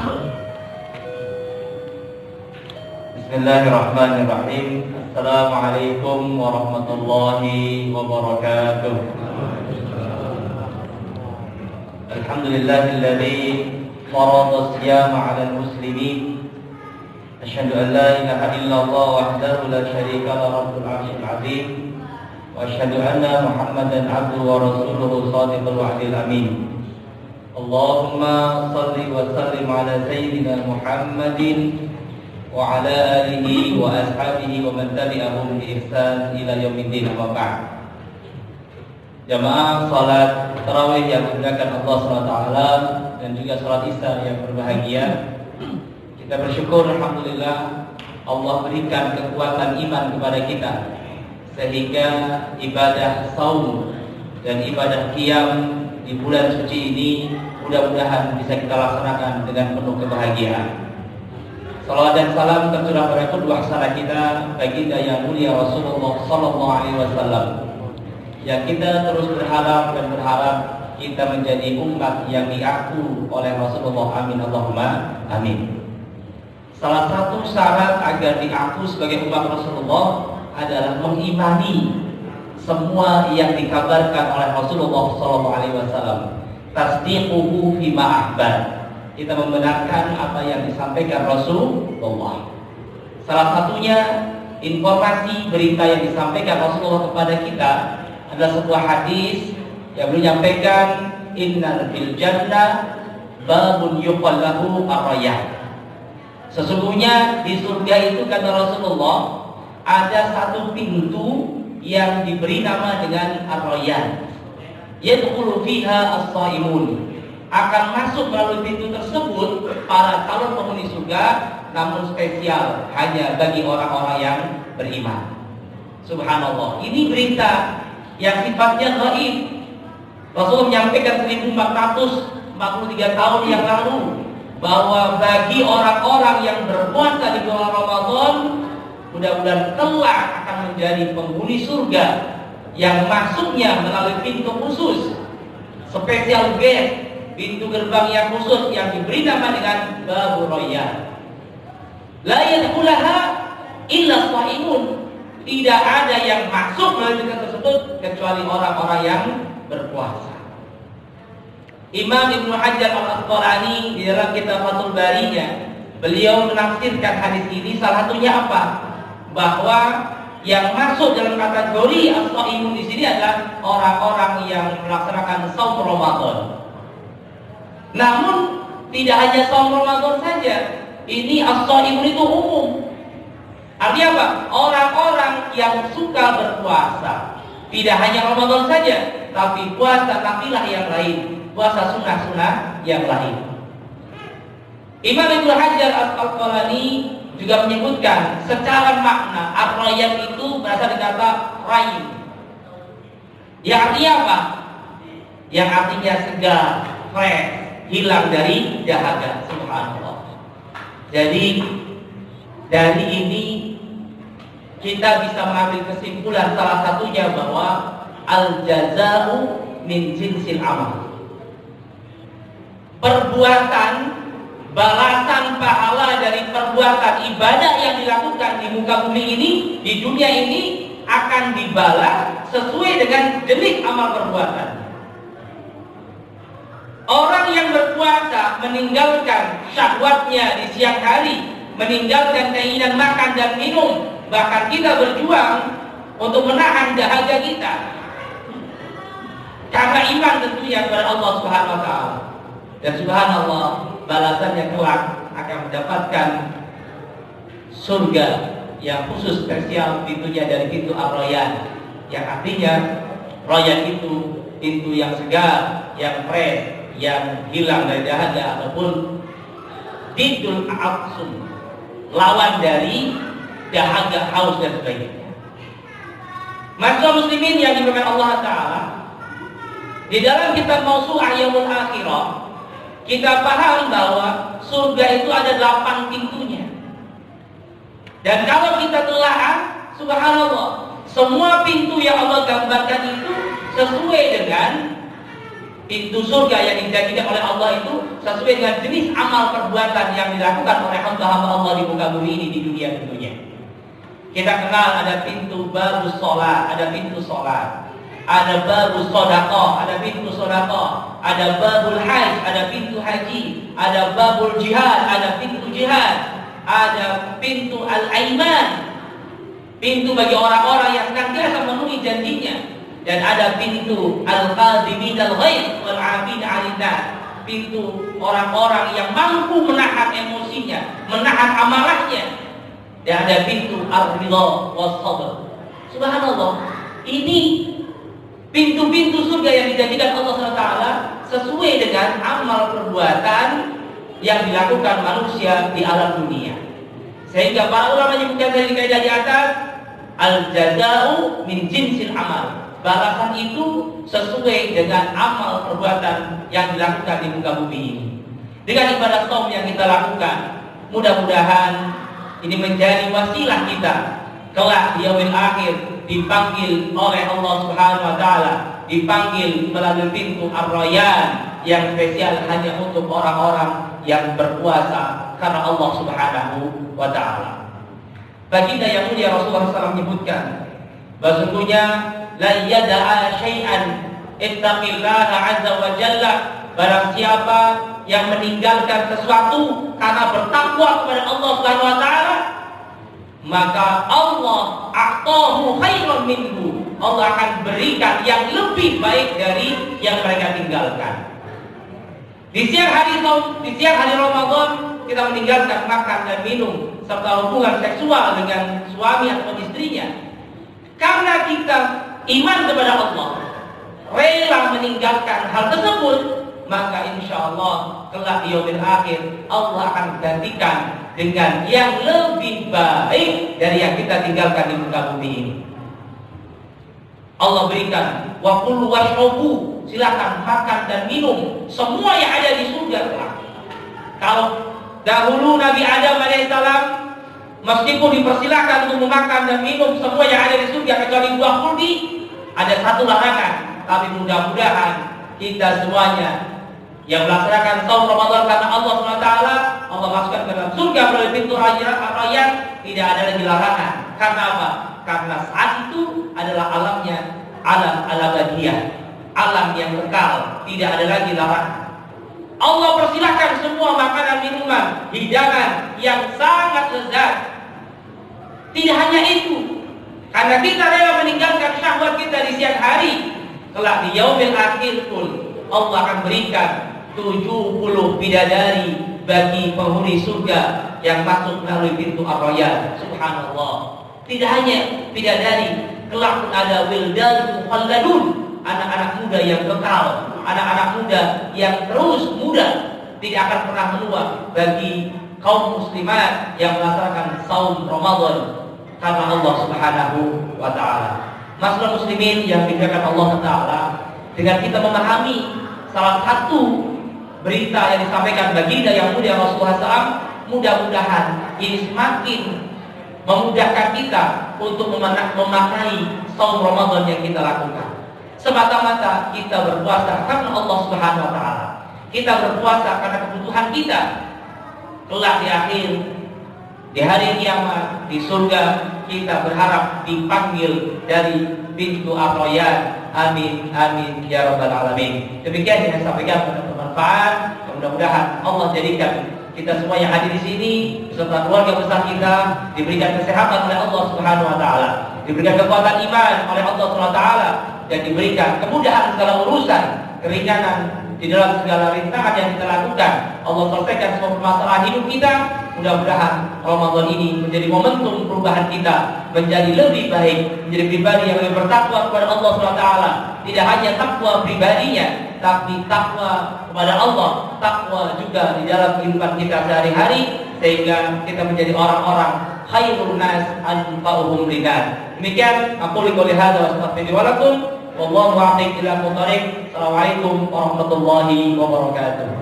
Bismillahirrahmanirrahim. Assalamualaikum warahmatullahi wabarakatuh. Alhamdulillahilladzi farada siyama 'alal muslimin. Asyhadu an la ilaha illallah wahdahu la syarika lahu rabbul 'arsyil 'azim. Wa asyhadu anna Muhammadan 'abduhu wa rasuluhu shadiqul wa'dil amin. Allahumma shalli wa sallim 'ala sayyidina Muhammadin wa ala alihi wa ashabihi wa man tabi'ahum bi ihsan ila yaumiddin, amma ba'd. Jamaah salat tarawih yang dimuliakan Allah SWT dan juga salat Isya yang berbahagia, kita bersyukur alhamdulillah Allah berikan kekuatan iman kepada kita sehingga ibadah saum dan ibadah qiyam di bulan suci ini mudah-mudahan bisa kita laksanakan dengan penuh kebahagiaan. Salawat dan salam tercurah pada qudwah hasanah kita, baginda yang mulia Rasulullah sallallahu alaihi wasallam. Yang kita terus berharap kita menjadi umat yang diaku oleh Rasulullah, amin Allahumma amin. Salah satu syarat agar diaku sebagai umat Rasulullah adalah mengimani semua yang dikabarkan oleh Rasulullah sallallahu alaihi wasallam. Tasdiquhu fima akhbar. Kita membenarkan apa yang disampaikan Rasulullah. Salah satunya informasi berita yang disampaikan Rasulullah kepada kita adalah sebuah hadis yang beliau menyampaikan, innal fil jannah babun yuqallahu ar-rayyan. Sesungguhnya di surga itu, kata Rasulullah, ada satu pintu yang diberi nama dengan ar-rayyan. Yadkhulu fiha as-shaimun. Akan masuk melalui pintu tersebut para calon penghuni surga, namun spesial hanya bagi orang-orang yang beriman. Subhanallah, ini berita yang sifatnya gaib. Rasulullah menyampaikan 1443 tahun yang lalu bahwa bagi orang-orang yang berpuasa di bulan Ramadan, mudah-mudahan kelak akan menjadi penghuni surga yang masuknya melalui pintu khusus, spesial gate, pintu gerbang yang khusus yang diberi nama dengan Babur Rayyan. La yadkhulaha illa shaimun. Tidak ada yang masuk melalui pintu tersebut kecuali orang-orang yang berpuasa. Imam Ibnu Hajar Al-Asqalani di dalam kitab Fathul Bari-nya, beliau menafsirkan hadis ini, salah satunya apa? Bahwa yang masuk dalam kategori as-shaimun di sini adalah orang-orang yang melaksanakan saum Ramadan. Namun tidak hanya saum Ramadan saja, ini as-shaimun itu umum. Artinya apa? Orang-orang yang suka berpuasa, tidak hanya Ramadan saja, tapi puasa nafilah yang lain, puasa sunnah-sunnah yang lain. Imam Ibnu Hajar Al-Asqalani juga menyebutkan secara makna ar-rayyan itu berasal dari kata rayu. Yang artinya apa? Yang artinya segar, fresh, hilang dari dahaga. Subhanallah. Jadi dari ini kita bisa mengambil kesimpulan salah satunya bahwa al-jaza'u min jinsil amal. Perbuatan, balasan pahala dari perbuatan ibadah yang dilakukan di muka bumi ini, di dunia ini, akan dibalas sesuai dengan jenis amal perbuatan. Orang yang berpuasa meninggalkan syahwatnya di siang hari, meninggalkan keinginan makan dan minum, bahkan kita berjuang untuk menahan dahaga kita karena iman tentunya kepada Allah Subhanahu wa taala. Dan subhanallah, balasannya kelak akan mendapatkan surga yang khusus spesial, pintunya dari pintu ar-rayyan, yang artinya rayyan itu pintu yang segar, yang fresh, yang hilang dari dahaga, ataupun didul aqsum, lawan dari dahaga, haus dan sebagainya. Maka muslimin yang dimuliakan Allah Ta'ala, di dalam kitab Mausu'ah Yaumul Akhirah, kita paham bahwa surga itu ada 8 pintunya. Dan kalau kita telaah, subhanallah, semua pintu yang Allah gambarkan itu sesuai dengan Pintu surga yang dijanjikan oleh Allah itu sesuai dengan jenis amal perbuatan yang dilakukan oleh hamba-hamba Allah di muka bumi ini, di dunia tentunya. Kita kenal ada pintu babus sholat, ada pintu sholat, ada babus sodaqah, ada pintu sodaqah, ada babul hajj, ada pintu haji, ada babul jihad, ada pintu jihad, ada pintu al-aiman, pintu bagi orang-orang yang senantiasa memenuhi janjinya, dan ada pintu al-qadhimin al-ghaidh wal 'afin 'anil nas, pintu orang-orang yang mampu menahan emosinya, menahan amarahnya. Dan ada pintu ar-ridha was sabr. Subhanallah. Ini pintu-pintu surga yang dijanjikan Allah SWT sesuai dengan amal perbuatan yang dilakukan manusia di alam dunia. Sehingga para ulama menyebutkan dari kaidah di atas, al-jaza'u min jinsil amal. Balasan itu sesuai dengan amal perbuatan yang dilakukan di muka bumi ini. Dengan ibadah saum yang kita lakukan, mudah-mudahan ini menjadi wasilah kita kelak di yaumil akhir dipanggil oleh Allah Subhanahu wa taala, dipanggil melalui pintu Ar-Rayyan yang spesial hanya untuk orang-orang yang berpuasa karena Allah Subhanahu wa taala. Baginda yang mulia Rasulullah SAW menyebutkan bahwa sesungguhnya la yada'a syai'an ittaqillaha 'azza wa jalla, barang siapa yang meninggalkan sesuatu karena bertakwa kepada Allah Subhanahu wa taala, maka Allah a'tahu khairan minhu, Allah akan berikan yang lebih baik dari yang mereka tinggalkan. Di siang hari Ramadan kita meninggalkan makan dan minum serta hubungan seksual dengan suami atau istrinya. Karena kita iman kepada Allah, rela meninggalkan hal tersebut, maka insya Allah kelak di yaumil akhir Allah akan gantikan dengan yang lebih baik dari yang kita tinggalkan di muka bumi ini. Allah berikan wa kulu washrabu, silakan makan dan minum semua yang ada di surga kelak. Kalau dahulu Nabi Adam alaihissalam meskipun dipersilakan untuk memakan dan minum semua yang ada di surga kecuali buah kurdi, ada satu larangan. Tapi mudah-mudahan kita semuanya yang melaksanakan saum Ramadan karena Allah SWT, Allah masukkan ke dalam surga melalui pintu Rayyan, tidak ada lagi larangan. Karena apa? Karena saat itu adalah alamnya alam al-abadiyah, alam yang kekal, tidak ada lagi larangan. Allah persilahkan semua makanan, minuman, hidangan yang sangat lezat. Tidak hanya itu, karena kita rela meninggalkan syahwat kita di siang hari, kelak di yaumil akhir pun Allah akan berikan 70 bidadari bagi penghuni surga yang masuk melalui pintu Ar-Rayyan. Subhanallah. Tidak hanya bidadari, kelak pun ada wildan mukhalladun, anak-anak muda yang kekal, anak-anak muda yang terus muda, tidak akan pernah menua bagi kaum muslimat yang melaksanakan saum Ramadan karena Allah Subhanahu wa taala. Masalah muslimin yang dimuliakan Allah taala, dengan kita memahami salah satu berita yang disampaikan baginda yang mulia Rasulullah SAW, mudah-mudahan ini semakin memudahkan kita untuk memaknai saum Ramadan yang kita lakukan. Semata-mata kita berpuasa karena Allah Subhanahu wa taala. Kita berpuasa karena kebutuhan kita. Kelak di akhir, di hari kiamat, di surga, kita berharap dipanggil dari pintu Ar-Rayyan. Amin, amin, ya rabbal alamin. Demikian yang saya sampaikan bermanfaat. Mudah-mudahan Allah jadikan kita semua yang hadir di sini beserta keluarga besar kita diberikan kesehatan oleh Allah Subhanahu wa taala, diberikan kekuatan iman oleh Allah Subhanahu wa taala, dan diberikan kemudahan segala urusan, keringanan di dalam segala rintangan yang kita lakukan. Allah selesaikan semua permasalahan hidup kita. Mudah-mudahan Ramadan ini menjadi momentum perubahan kita menjadi lebih baik, menjadi pribadi yang lebih bertakwa kepada Allah SWT. Tidak hanya takwa pribadinya, tapi takwa kepada Allah, takwa juga di dalam kehidupan kita sehari-hari, sehingga kita menjadi orang-orang khairun nas anfa'uhum linnas. Demikian aku qouli hadza wa astaghfiru wa lakum. Wallahu a'lam. Assalamualaikum warahmatullahi wabarakatuh.